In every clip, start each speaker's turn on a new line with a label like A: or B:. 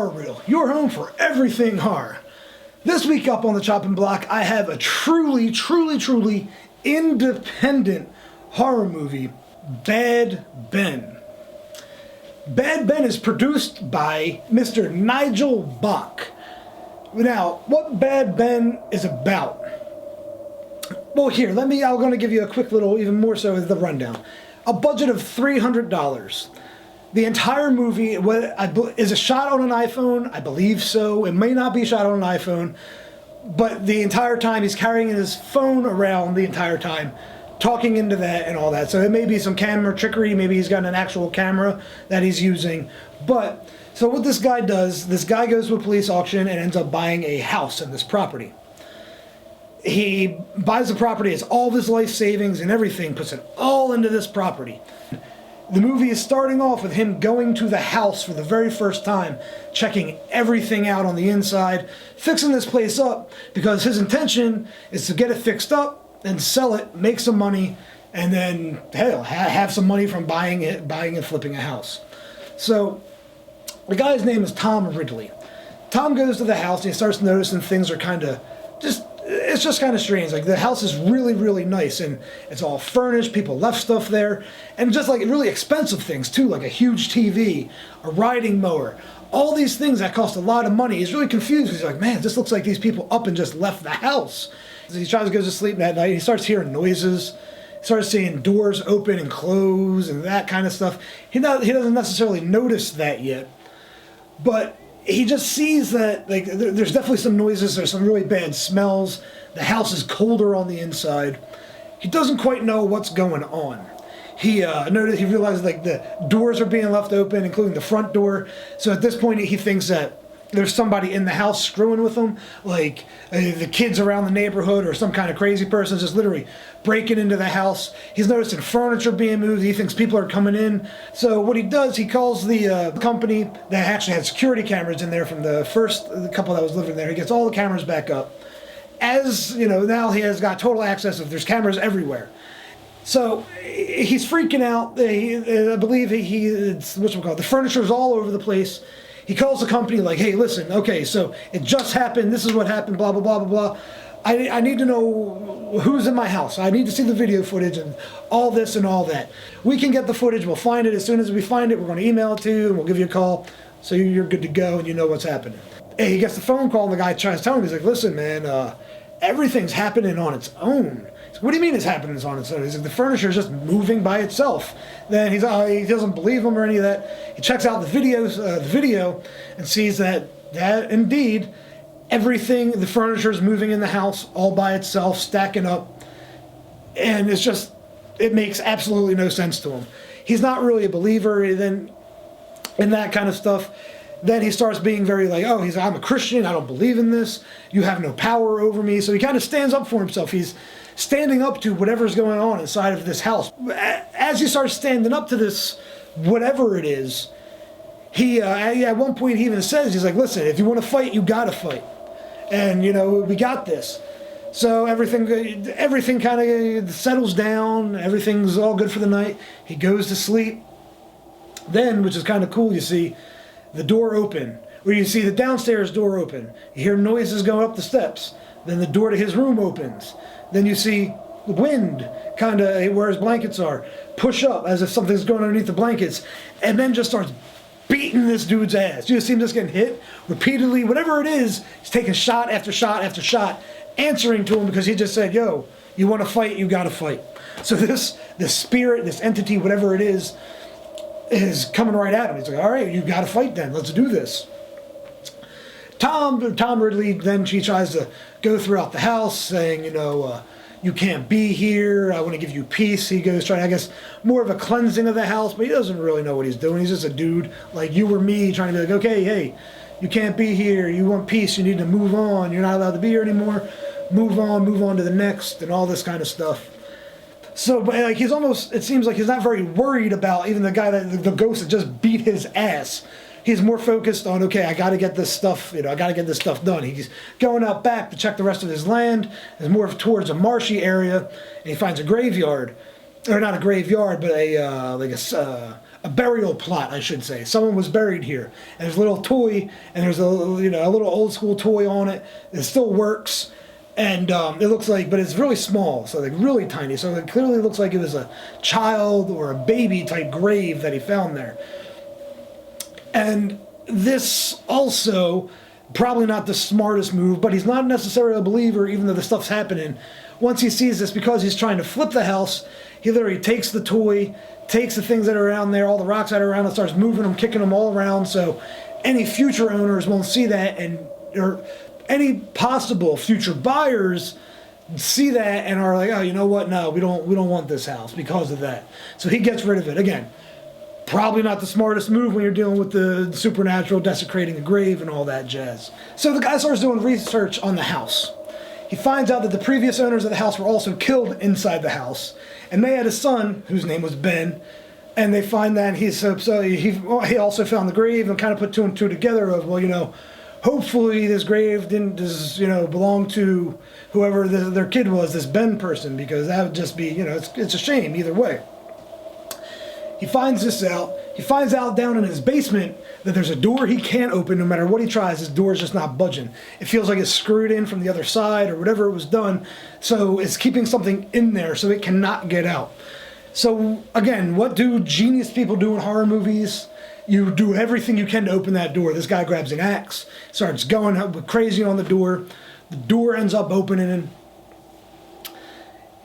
A: Horror Real, your home for everything horror. This week up on the chopping block, I have a truly independent horror movie, Bad Ben. Bad Ben is produced by Mr. Nigel Bach. Now, what Bad Ben is about? Well, here, I'm going to give you a quick little, even more so as the rundown. A budget of $300. The entire movie is a shot on an iPhone. I believe so. It may not be shot on an iPhone, but the entire time he's carrying his phone around the entire time, talking into that and all that. So it may be some camera trickery. Maybe he's got an actual camera that he's using. But, so what this guy does, this guy goes to a police auction and ends up buying a house in this property. He buys the property, has all of his life savings and everything, puts it all into this property. The movie is starting off with him going to the house for the very first time, checking everything out on the inside, fixing this place up, because his intention is to get it fixed up and sell it, make some money, and then, hell, have some money from buying and flipping a house. So, the guy's name is Tom Ridley. Tom goes to the house and he starts noticing things are it's just kind of strange. Like, the house is really nice and it's all furnished. People left stuff there, and just like really expensive things too, like a huge TV, a riding mower, all these things that cost a lot of money. He's really confused. He's like, man, this looks like these people up and just left the house. He tries to go to sleep that night. He starts hearing noises. He starts seeing doors open and close and that kind of stuff. He doesn't necessarily notice that yet, but he just sees that, like, there's definitely some noises, there's some really bad smells, the house is colder on the inside. He doesn't quite know what's going on. He realizes, like, the doors are being left open, including the front door, so at this point he thinks that there's somebody in the house screwing with him, like the kids around the neighborhood or some kind of crazy person just literally breaking into the house. He's noticing furniture being moved. He thinks people are coming in. So what he does, he calls the company that actually had security cameras in there from the couple that was living there. He gets all the cameras back up. As, you know, now he has got total access there's cameras everywhere. So he's freaking out. I believe the furniture's all over the place. He calls the company like, hey, listen, okay, so it just happened, this is what happened, blah, blah, blah, blah, blah. I need to know who's in my house. I need to see the video footage and all this and all that. We can get the footage, we'll find it. As soon as we find it, we're going to email it to you and we'll give you a call so you're good to go and you know what's happening. Hey, he gets the phone call and the guy tries to tell him, he's like, listen, man, everything's happening on its own. Like, what do you mean it's happening on its own? He's like, the furniture is just moving by itself. Then he doesn't believe him or any of that. He checks out the video and sees that indeed everything, the furniture is moving in the house all by itself, stacking up, and it makes absolutely no sense to him. He's not really a believer in that kind of stuff. Then he starts being very like, I'm a Christian, I don't believe in this, you have no power over me. So he kind of stands up for himself. He's standing up to whatever's going on inside of this house. As he starts standing up to this, whatever it is, he at one point he even says, he's like, listen, if you want to fight, you gotta fight. And, you know, we got this. So everything kind of settles down, everything's all good for the night. He goes to sleep. Then, which is kind of cool, you see the door open, or you see the downstairs door open. You hear noises going up the steps. Then the door to his room opens. Then you see the wind, kind of where his blankets are, push up as if something's going underneath the blankets, and then just starts beating this dude's ass. You just see him just getting hit repeatedly. Whatever it is, he's taking shot after shot after shot, answering to him because he just said, yo, you want to fight, you got to fight. So this spirit, this entity, whatever it is coming right at him. He's like, all right, you got to fight then. Let's do this. Tom Ridley, then she tries to go throughout the house saying, you know, you can't be here, I want to give you peace. He goes trying, I guess, more of a cleansing of the house, but he doesn't really know what he's doing. He's just a dude like you or me trying to be like, okay, hey, you can't be here, you want peace, you need to move on, you're not allowed to be here anymore, move on to the next, and all this kind of stuff. So, but like, it seems like he's not very worried about even the guy the ghost that just beat his ass. He's more focused on, okay, I got to get this stuff, I got to get this stuff done. He's going out back to check the rest of his land. It's more towards a marshy area, and he finds a graveyard, or not a graveyard, but a a burial plot, I should say. Someone was buried here, and there's a little toy, and there's a little old school toy on it. It still works, and it looks like, but it's really small, so like really tiny. So it clearly looks like it was a child or a baby type grave that he found there. And this also, probably not the smartest move, but he's not necessarily a believer, even though the stuff's happening. Once he sees this, because he's trying to flip the house, he literally takes the toy, takes the things that are around there, all the rocks that are around, and starts moving them, kicking them all around, so any future owners won't see that, or any possible future buyers see that and are like, oh, you know what? No, we don't want this house because of that. So he gets rid of it. Again, probably not the smartest move when you're dealing with the supernatural, desecrating a grave and all that jazz. So the guy starts doing research on the house. He finds out that the previous owners of the house were also killed inside the house, and they had a son whose name was Ben. And they find that he also found the grave and kind of put two and two together of, well, hopefully this grave didn't belong to whoever their kid was, this Ben person, because that would just be, it's a shame either way. He finds this out. He finds out down in his basement that there's a door he can't open no matter what he tries. His door is just not budging. It feels like it's screwed in from the other side or whatever it was done. So it's keeping something in there so it cannot get out. So again, what do genius people do in horror movies? You do everything you can to open that door. This guy grabs an axe, starts going crazy on the door. The door ends up opening.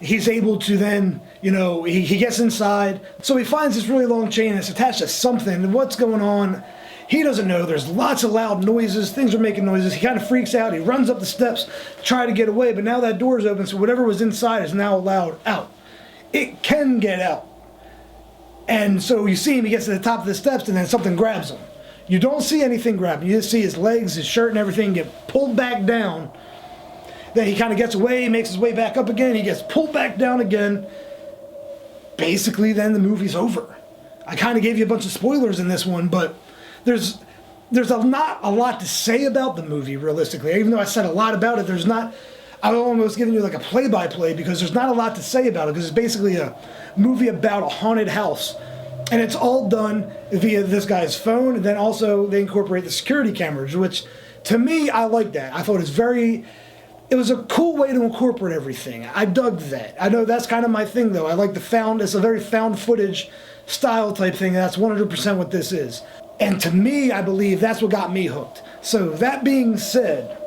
A: He's able to then, he gets inside. So he finds this really long chain that's attached to something. And what's going on? He doesn't know. There's lots of loud noises. Things are making noises. He kind of freaks out. He runs up the steps to try to get away. But now that door is open, so whatever was inside is now allowed out. It can get out. And so you see him, he gets to the top of the steps, and then something grabs him. You don't see anything grab him. You just see his legs, his shirt, and everything get pulled back down. Then he kind of gets away, makes his way back up again. He gets pulled back down again. Basically, then the movie's over. I kind of gave you a bunch of spoilers in this one, but there's not a lot to say about the movie, realistically. Even though I said a lot about it, I'm almost giving you like a play-by-play because there's not a lot to say about it, because it's basically a movie about a haunted house. And it's all done via this guy's phone, and then also they incorporate the security cameras, which to me, I like that. I thought it was a cool way to incorporate everything. I dug that. I know that's kind of my thing though. I like it's a very found footage style type thing. That's 100% what this is. And to me, I believe that's what got me hooked. So that being said,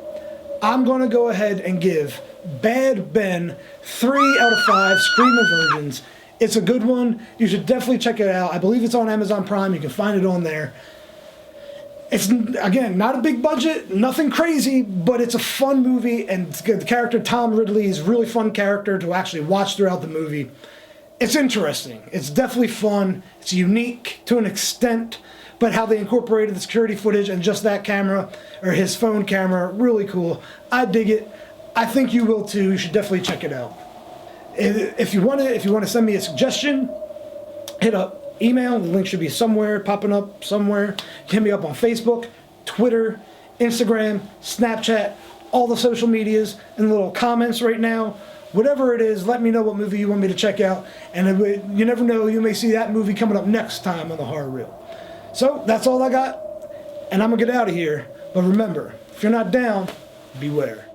A: I'm going to go ahead and give Bad Ben 3 out of 5 Screaming Virgins. It's a good one. You should definitely check it out. I believe it's on Amazon Prime. You can find it on there. It's, again, not a big budget, nothing crazy, but it's a fun movie, and the character Tom Ridley is a really fun character to actually watch throughout the movie. It's interesting. It's definitely fun. It's unique to an extent, but how they incorporated the security footage and just that camera, or his phone camera, really cool. I dig it. I think you will too. You should definitely check it out. If you want to send me a suggestion, hit up email. The link should be somewhere, popping up somewhere. Hit me up on Facebook, Twitter, Instagram, Snapchat, all the social medias, and little comments right now. Whatever it is, let me know what movie you want me to check out. And you never know, you may see that movie coming up next time on the Horror Reel. So that's all I got, and I'm going to get out of here. But remember, if you're not down, beware.